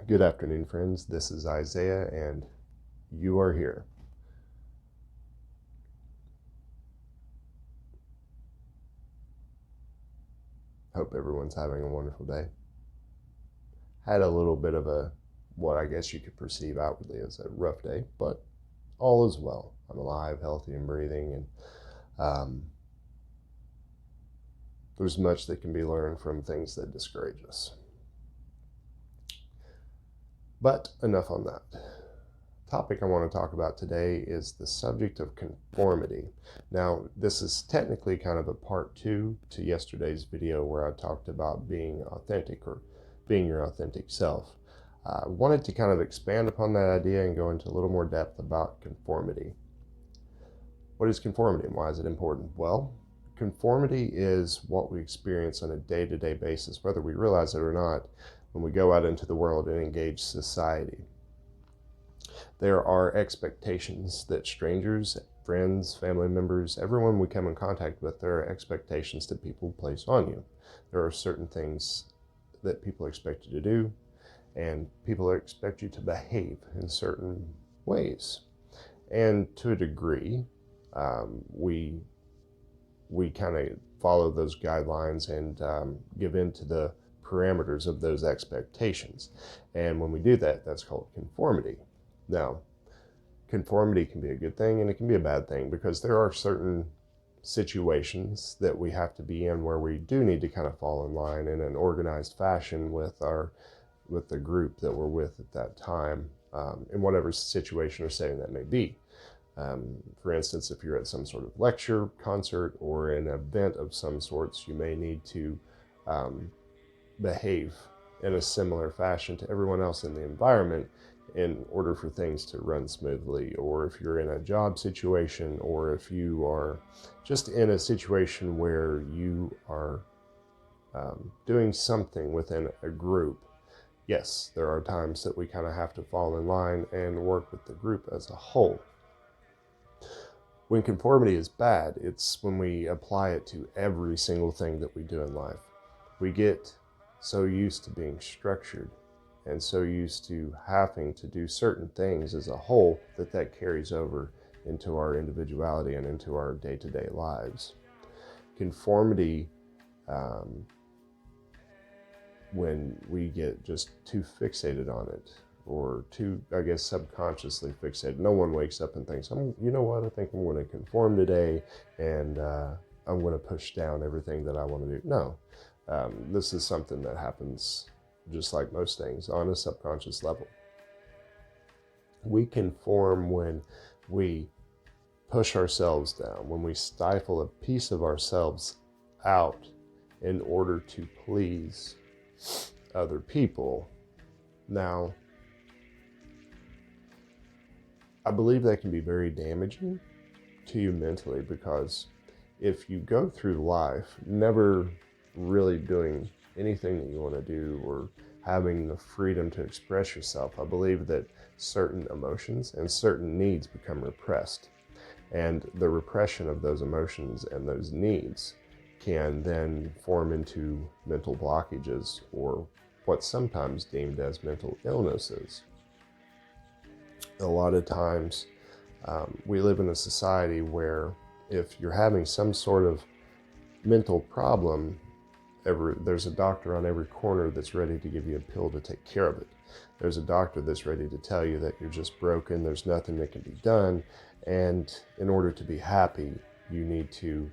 Good afternoon, friends. This is Isaiah, and you are here. Hope everyone's having a wonderful day. Had a little bit of what I guess you could perceive outwardly as a rough day, but all is well. I'm alive, healthy, and breathing, and there's much that can be learned from things that discourage us. But enough on that. Topic I want to talk about today is the subject of conformity. Now, this is technically kind of a part 2 to yesterday's video where I talked about being authentic or being your authentic self. I wanted to kind of expand upon that idea and go into a little more depth about conformity. What is conformity and why is it important? Well, conformity is what we experience on a day-to-day basis, whether we realize it or not, when we go out into the world and engage society. There are expectations that strangers, friends, family members, everyone we come in contact with, there are expectations that people place on you. There are certain things that people expect you to do, and people expect you to behave in certain ways. And to a degree, we kind of follow those guidelines and give in to the parameters of those expectations. And when we do that, that's called conformity. Now, conformity can be a good thing and it can be a bad thing, because there are certain situations that we have to be in where we do need to kind of fall in line in an organized fashion with the group that we're with at that time, in whatever situation or setting that may be. For instance, if you're at some sort of lecture, concert, or an event of some sorts, you may need to behave in a similar fashion to everyone else in the environment in order for things to run smoothly. Or if you're in a job situation, or if you are just in a situation where you are doing something within a group, yes, there are times that we kind of have to fall in line and work with the group as a whole. When conformity is bad, it's when we apply it to every single thing that we do in life. We get so used to being structured and so used to having to do certain things as a whole that carries over into our individuality and into our day-to-day lives. Conformity, when we get just too fixated on it, or too, I guess, subconsciously fixated. No one wakes up and thinks, you know what, I think I'm going to conform today, and I'm going to push down everything that I want to do. No, this is something that happens just like most things on a subconscious level. We conform when we push ourselves down, when we stifle a piece of ourselves out in order to please other people. Now, I believe that can be very damaging to you mentally, because if you go through life never really doing anything that you want to do or having the freedom to express yourself, I believe that certain emotions and certain needs become repressed. And the repression of those emotions and those needs can then form into mental blockages, or what's sometimes deemed as mental illnesses. A lot of times we live in a society where if you're having some sort of mental problem, there's a doctor on every corner that's ready to give you a pill to take care of it. There's a doctor that's ready to tell you that you're just broken, there's nothing that can be done, and in order to be happy, you need to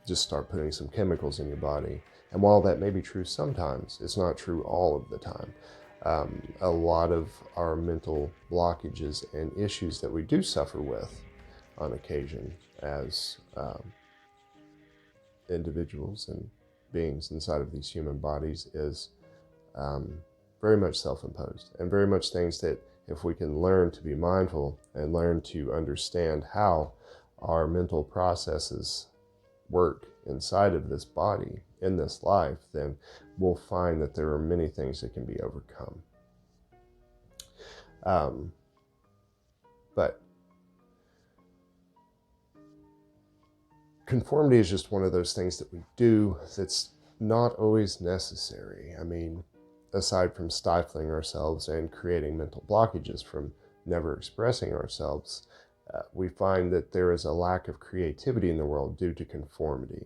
just start putting some chemicals in your body. And while that may be true sometimes, it's not true all of the time. A lot of our mental blockages and issues that we do suffer with on occasion as individuals and beings inside of these human bodies is very much self-imposed, and very much things that, if we can learn to be mindful and learn to understand how our mental processes work inside of this body in this life, then we'll find that there are many things that can be overcome. But conformity is just one of those things that we do that's not always necessary. I mean, aside from stifling ourselves and creating mental blockages from never expressing ourselves, we find that there is a lack of creativity in the world due to conformity.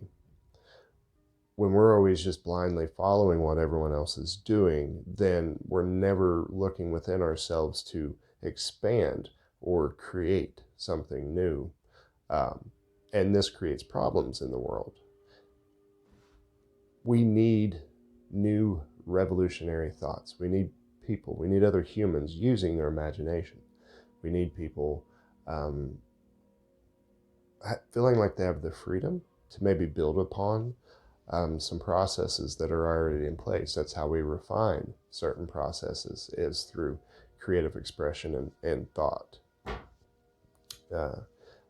When we're always just blindly following what everyone else is doing, then we're never looking within ourselves to expand or create something new. And this creates problems in the world. We need new revolutionary thoughts. We need people. We need other humans using their imagination. We need people feeling like they have the freedom to maybe build upon some processes that are already in place. That's how we refine certain processes, is through creative expression and thought.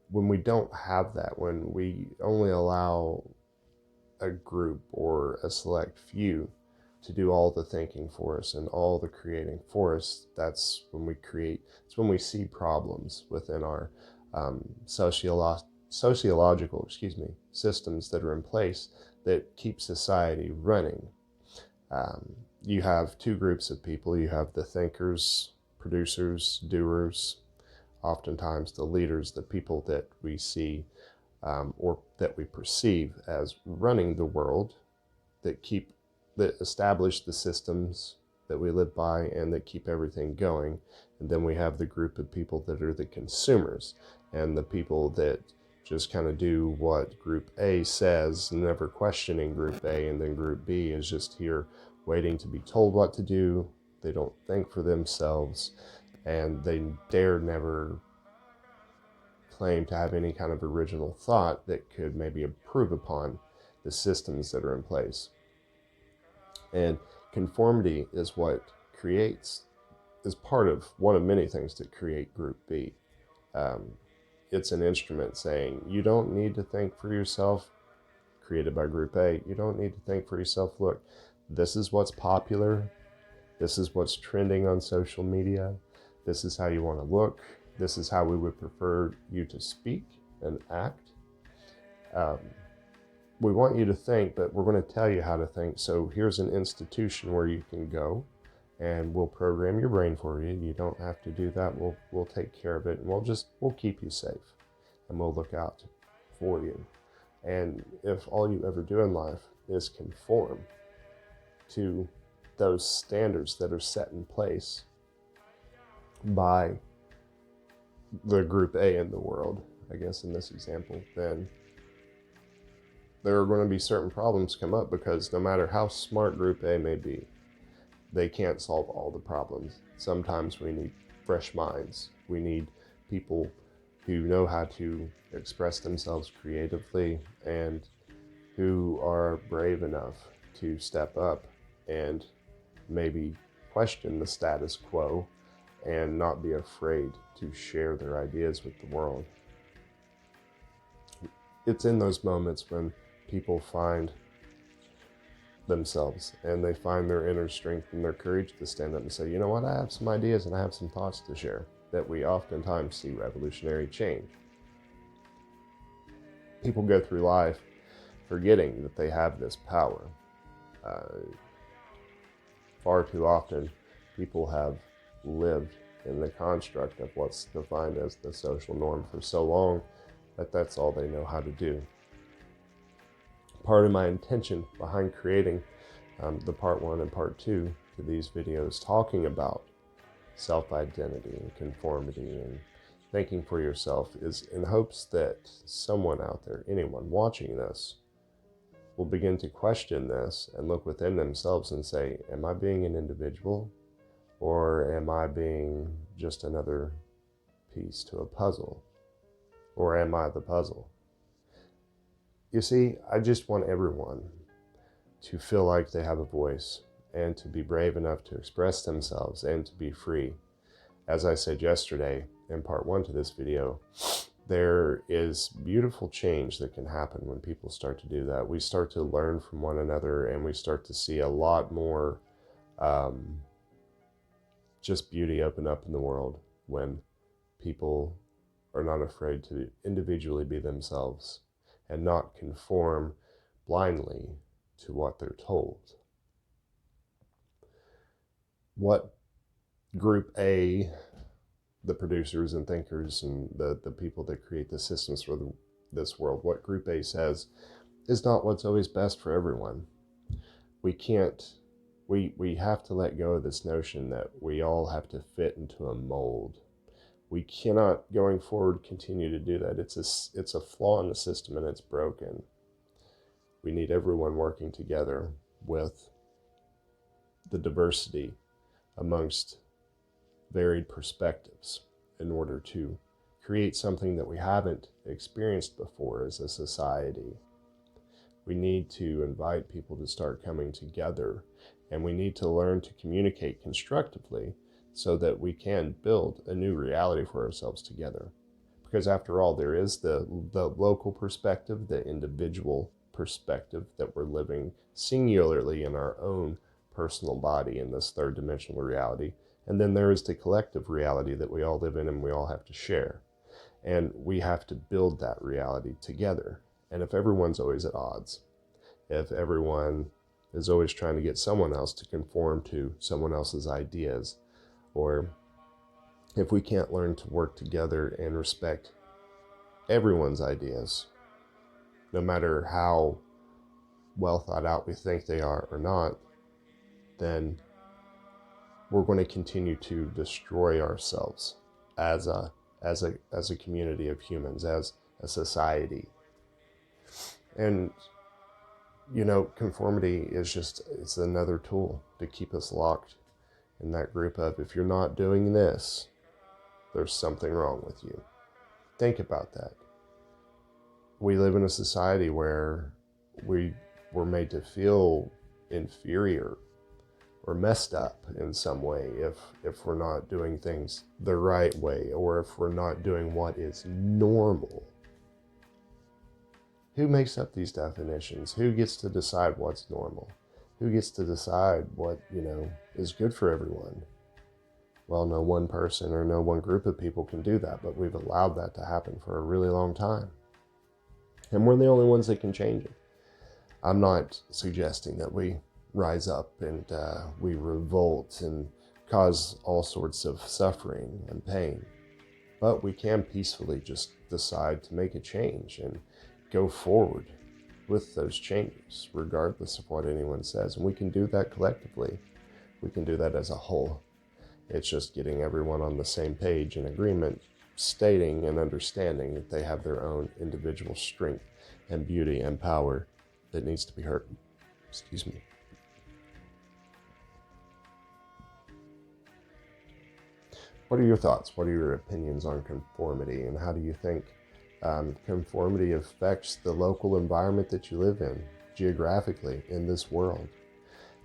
When we don't have that, when we only allow a group or a select few to do all the thinking for us and all the creating for us, that's when we see problems within our sociological systems that are in place that keep society running. You have two groups of people. You have the thinkers, producers, doers, oftentimes the leaders, the people that we see or that we perceive as running the world, that establish the systems that we live by and that keep everything going. And then we have the group of people that are the consumers, and the people that just kind of do what Group A says, never questioning Group A, and then Group B is just here waiting to be told what to do. They don't think for themselves, and they dare never claim to have any kind of original thought that could maybe improve upon the systems that are in place. And conformity is part of one of many things that create Group B. It's an instrument saying, you don't need to think for yourself, created by Group A. You don't need to think for yourself. Look, this is what's popular. This is what's trending on social media. This is how you want to look. This is how we would prefer you to speak and act. We want you to think, but we're going to tell you how to think. So here's an institution where you can go, and we'll program your brain for you. You don't have to do that. We'll take care of it, and we'll keep you safe, and we'll look out for you. And if all you ever do in life is conform to those standards that are set in place by the Group A in the world, I guess in this example, then there are going to be certain problems come up, because no matter how smart Group A may be, they can't solve all the problems. Sometimes we need fresh minds. We need people who know how to express themselves creatively and who are brave enough to step up and maybe question the status quo and not be afraid to share their ideas with the world. It's in those moments when people find themselves and they find their inner strength and their courage to stand up and say, you know what, I have some ideas and I have some thoughts to share, that we oftentimes see revolutionary change. People go through life forgetting that they have this power. Far too often, people have lived in the construct of what's defined as the social norm for so long that that's all they know how to do. Part of my intention behind creating the part 1 and part 2 to these videos talking about self-identity and conformity and thinking for yourself is in hopes that someone out there, anyone watching this, will begin to question this and look within themselves and say, am I being an individual, or am I being just another piece to a puzzle, or am I the puzzle? You see, I just want everyone to feel like they have a voice and to be brave enough to express themselves and to be free. As I said yesterday in part 1 to this video, there is beautiful change that can happen when people start to do that. We start to learn from one another, and we start to see a lot more just beauty open up in the world when people are not afraid to individually be themselves and not conform blindly to what they're told. what Group A, the producers and thinkers and the people that create the systems for this world, what Group A says is not what's always best for everyone. We have to let go of this notion that we all have to fit into a mold. We cannot, going forward, continue to do that. It's a flaw in the system, and it's broken. We need everyone working together with the diversity amongst varied perspectives in order to create something that we haven't experienced before as a society. We need to invite people to start coming together, and we need to learn to communicate constructively so that we can build a new reality for ourselves together. Because after all, there is the local perspective, the individual perspective that we're living singularly in our own personal body in this third dimensional reality. And then there is the collective reality that we all live in and we all have to share. And we have to build that reality together. And if everyone's always at odds, if everyone is always trying to get someone else to conform to someone else's ideas, or if we can't learn to work together and respect everyone's ideas, no matter how well thought out we think they are or not, then we're going to continue to destroy ourselves as a community of humans, as a society. And conformity is it's another tool to keep us locked in that group of, if you're not doing this, there's something wrong with you. Think about that. We live in a society where we're made to feel inferior or messed up in some way if we're not doing things the right way, or if we're not doing what is normal. Who makes up these definitions? Who gets to decide what's normal? Who gets to decide what, is good for everyone? Well, no one person or no one group of people can do that, but we've allowed that to happen for a really long time. And we're the only ones that can change it. I'm not suggesting that we rise up and we revolt and cause all sorts of suffering and pain. But we can peacefully just decide to make a change and go forward with those changes, regardless of what anyone says. And we can do that collectively. We can do that as a whole. It's just getting everyone on the same page in agreement, stating and understanding that they have their own individual strength and beauty and power that needs to be heard. Excuse me. What are your thoughts? What are your opinions on conformity? And how do you think conformity affects the local environment that you live in, geographically, in this world?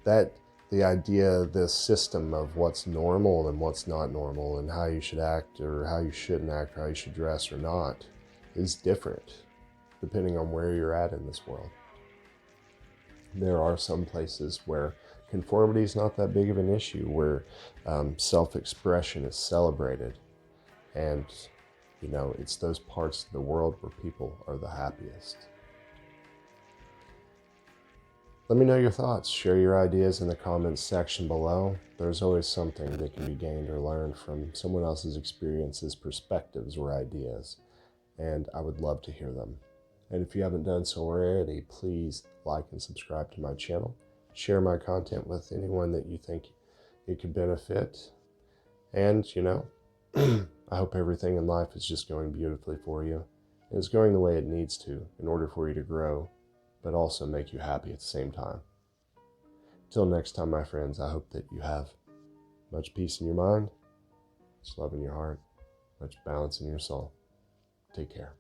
That the idea, this system of what's normal and what's not normal, and how you should act or how you shouldn't act, or how you should dress or not, is different depending on where you're at in this world. There are some places where conformity is not that big of an issue, where self-expression is celebrated, and it's those parts of the world where people are the happiest. Let me know your thoughts. Share your ideas in the comments section below. There's always something that can be gained or learned from someone else's experiences, perspectives, or ideas, and I would love to hear them. And if you haven't done so already, please like and subscribe to my channel. Share my content with anyone that you think it could benefit. And, I hope everything in life is just going beautifully for you. And it's going the way it needs to in order for you to grow, but also make you happy at the same time. Till next time, my friends, I hope that you have much peace in your mind, much love in your heart, much balance in your soul. Take care.